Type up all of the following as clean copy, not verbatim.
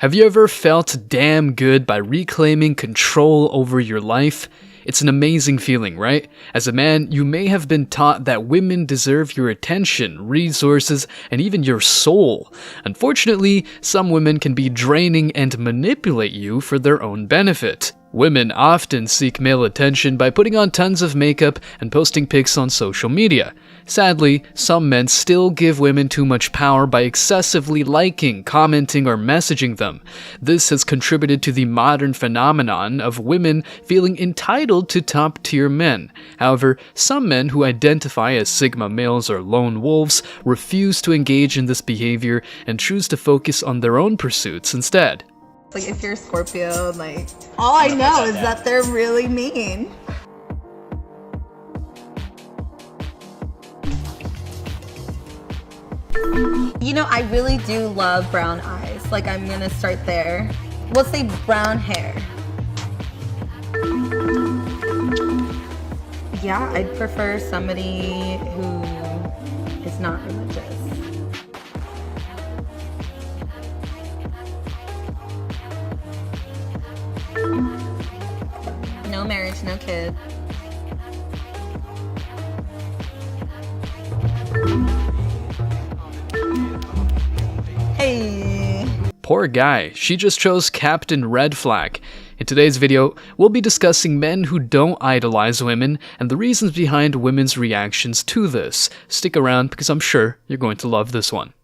Have you ever felt damn good by reclaiming control over your life? It's an amazing feeling, right? As a man, you may have been taught that women deserve your attention, resources, and even your soul. Unfortunately, some women can be draining and manipulate you for their own benefit. Women often seek male attention by putting on tons of makeup and posting pics on social media. Sadly, some men still give women too much power by excessively liking, commenting, or messaging them. This has contributed to the modern phenomenon of women feeling entitled to top-tier men. However, some men who identify as Sigma males or lone wolves refuse to engage in this behavior and choose to focus on their own pursuits instead. Like if you're a Scorpio, like all I know is that they're really mean. You know, I really do love brown eyes. Like I'm gonna start there. We'll say brown hair. Yeah, I'd prefer somebody who is not religious. No marriage, no kid. Hey. Poor guy, she just chose Captain Red Flag. In today's video, we'll be discussing men who don't idolize women and the reasons behind women's reactions to this. Stick around because I'm sure you're going to love this one.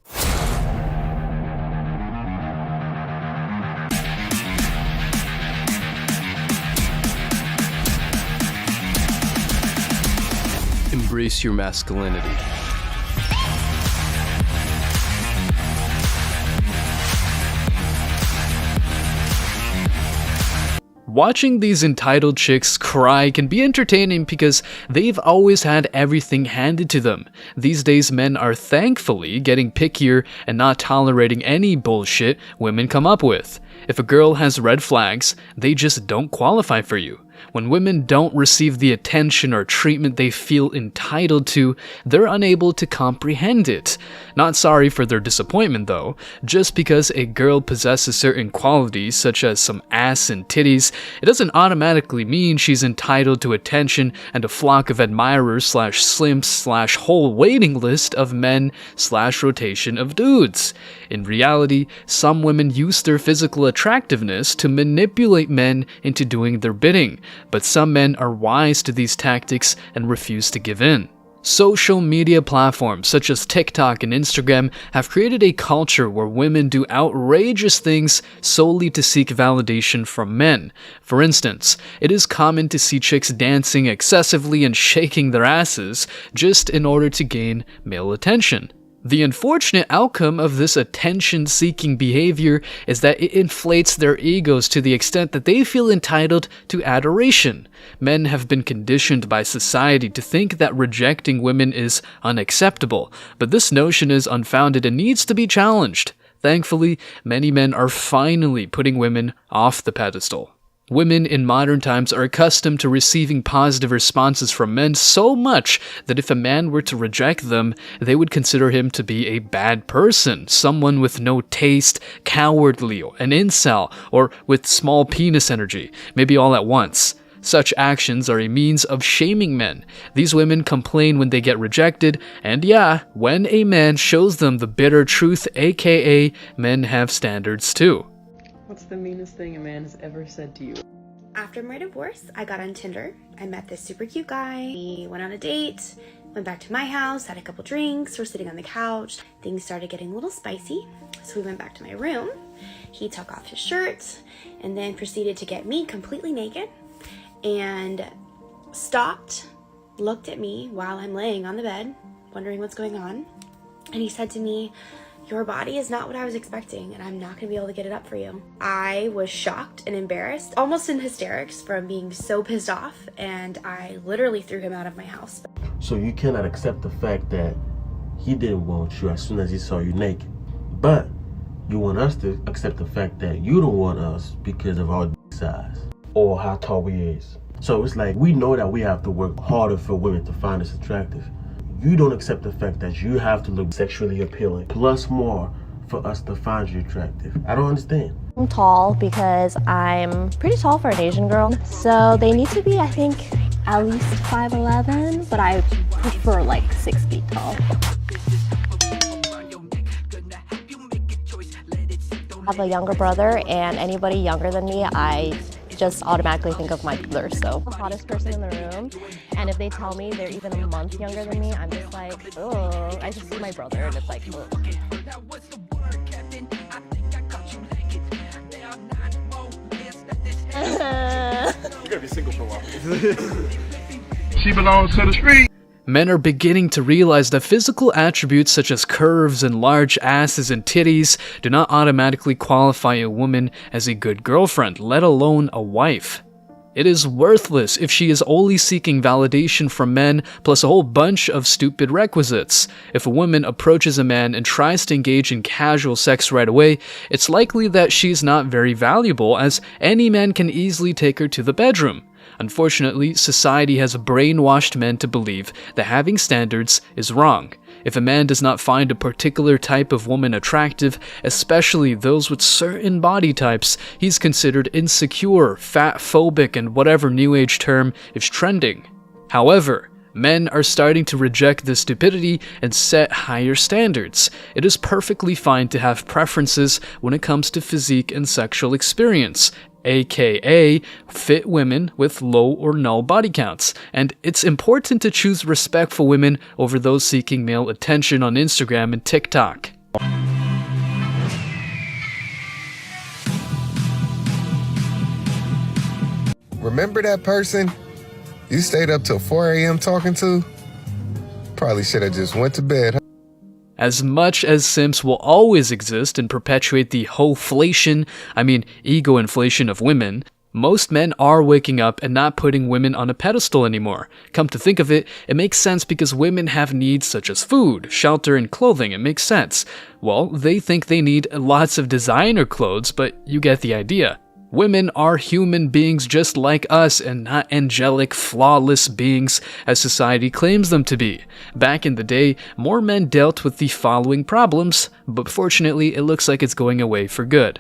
Embrace your masculinity. Watching these entitled chicks cry can be entertaining because they've always had everything handed to them. These days, men are thankfully getting pickier and not tolerating any bullshit women come up with. If a girl has red flags, they just don't qualify for you. When women don't receive the attention or treatment they feel entitled to, they're unable to comprehend it. Not sorry for their disappointment though. Just because a girl possesses certain qualities such as some ass and titties, it doesn't automatically mean she's entitled to attention and a flock of admirers slash slimps slash whole waiting list of men slash rotation of dudes. In reality, some women use their physical attractiveness to manipulate men into doing their bidding. But some men are wise to these tactics and refuse to give in. Social media platforms such as TikTok and Instagram have created a culture where women do outrageous things solely to seek validation from men. For instance, it is common to see chicks dancing excessively and shaking their asses just in order to gain male attention. The unfortunate outcome of this attention-seeking behavior is that it inflates their egos to the extent that they feel entitled to adoration. Men have been conditioned by society to think that rejecting women is unacceptable, but this notion is unfounded and needs to be challenged. Thankfully, many men are finally putting women off the pedestal. Women in modern times are accustomed to receiving positive responses from men so much that if a man were to reject them, they would consider him to be a bad person, someone with no taste, cowardly, an incel, or with small penis energy, maybe all at once. Such actions are a means of shaming men. These women complain when they get rejected, and yeah, when a man shows them the bitter truth, aka men have standards too. What's the meanest thing a man has ever said to you? After my divorce, I got on Tinder. I met this super cute guy. We went on a date, went back to my house, had a couple drinks, we're sitting on the couch. Things started getting a little spicy, so we went back to my room. He took off his shirt and then proceeded to get me completely naked and stopped, looked at me while I'm laying on the bed, wondering what's going on. And he said to me, "Your body is not what I was expecting, and I'm not going to be able to get it up for you." I was shocked and embarrassed, almost in hysterics from being so pissed off, and I literally threw him out of my house. So you cannot accept the fact that he didn't want you as soon as he saw you naked. But you want us to accept the fact that you don't want us because of our size or how tall we is. So it's like we know that we have to work harder for women to find us attractive. You don't accept the fact that you have to look sexually appealing, plus more, for us to find you attractive. I don't understand. I'm tall because I'm pretty tall for an Asian girl. So they need to be, I think, at least 5'11", but I prefer like 6 feet tall. I have a younger brother, and anybody younger than me, I just automatically think of my brother. So the hottest person in the room, and if they tell me they're even a month younger than me, I'm just like, oh, I just see my brother and it's like, oh. You gotta be single for a while. She belongs to the street. Men are beginning to realize that physical attributes such as curves and large asses and titties do not automatically qualify a woman as a good girlfriend, let alone a wife. It is worthless if she is only seeking validation from men plus a whole bunch of stupid requisites. If a woman approaches a man and tries to engage in casual sex right away, it's likely that she's not very valuable, as any man can easily take her to the bedroom. Unfortunately, society has brainwashed men to believe that having standards is wrong. If a man does not find a particular type of woman attractive, especially those with certain body types, he's considered insecure, fat-phobic, and whatever new age term is trending. However, men are starting to reject this stupidity and set higher standards. It is perfectly fine to have preferences when it comes to physique and sexual experience, aka fit women with low or no body counts. And it's important to choose respectful women over those seeking male attention on Instagram and TikTok. Remember that person you stayed up till 4 a.m. talking to? Probably should have just went to bed. As much as simps will always exist and perpetuate the ego inflation of women, most men are waking up and not putting women on a pedestal anymore. Come to think of it, it makes sense because women have needs such as food, shelter, and clothing. It makes sense. Well, they think they need lots of designer clothes, but you get the idea. Women are human beings just like us and not angelic, flawless beings as society claims them to be. Back in the day, more men dealt with the following problems, but fortunately it looks like it's going away for good.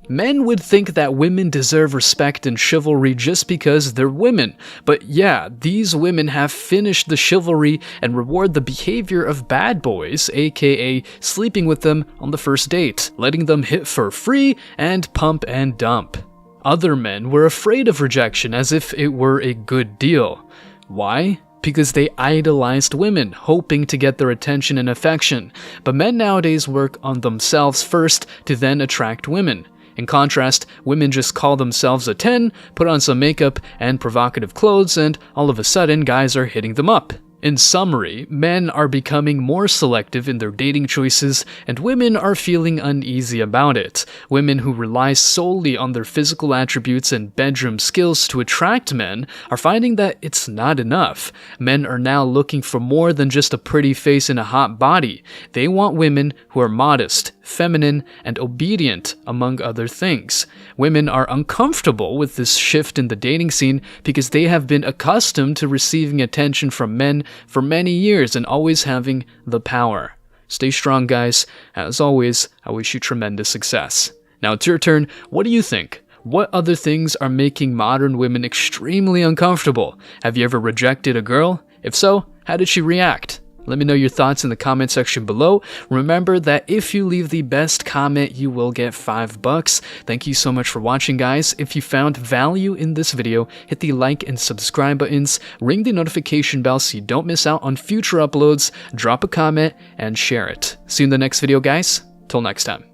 Men would think that women deserve respect and chivalry just because they're women. But yeah, these women have finished the chivalry and reward the behavior of bad boys, aka sleeping with them on the first date, letting them hit for free, and pump and dump. Other men were afraid of rejection as if it were a good deal. Why? Because they idolized women, hoping to get their attention and affection. But men nowadays work on themselves first to then attract women. In contrast, women just call themselves a 10, put on some makeup and provocative clothes, and all of a sudden guys are hitting them up. In summary, men are becoming more selective in their dating choices, and women are feeling uneasy about it. Women who rely solely on their physical attributes and bedroom skills to attract men are finding that it's not enough. Men are now looking for more than just a pretty face and a hot body. They want women who are modest, feminine, and obedient, among other things. Women are uncomfortable with this shift in the dating scene because they have been accustomed to receiving attention from men for many years and always having the power. Stay strong, guys. As always, I wish you tremendous success. Now it's your turn. What do you think? What other things are making modern women extremely uncomfortable? Have you ever rejected a girl? If so, how did she react? Let me know your thoughts in the comment section below. Remember that if you leave the best comment, you will get $5. Thank you so much for watching, guys. If you found value in this video, hit the like and subscribe buttons, ring the notification bell so you don't miss out on future uploads, drop a comment, and share it. See you in the next video, guys. Till next time.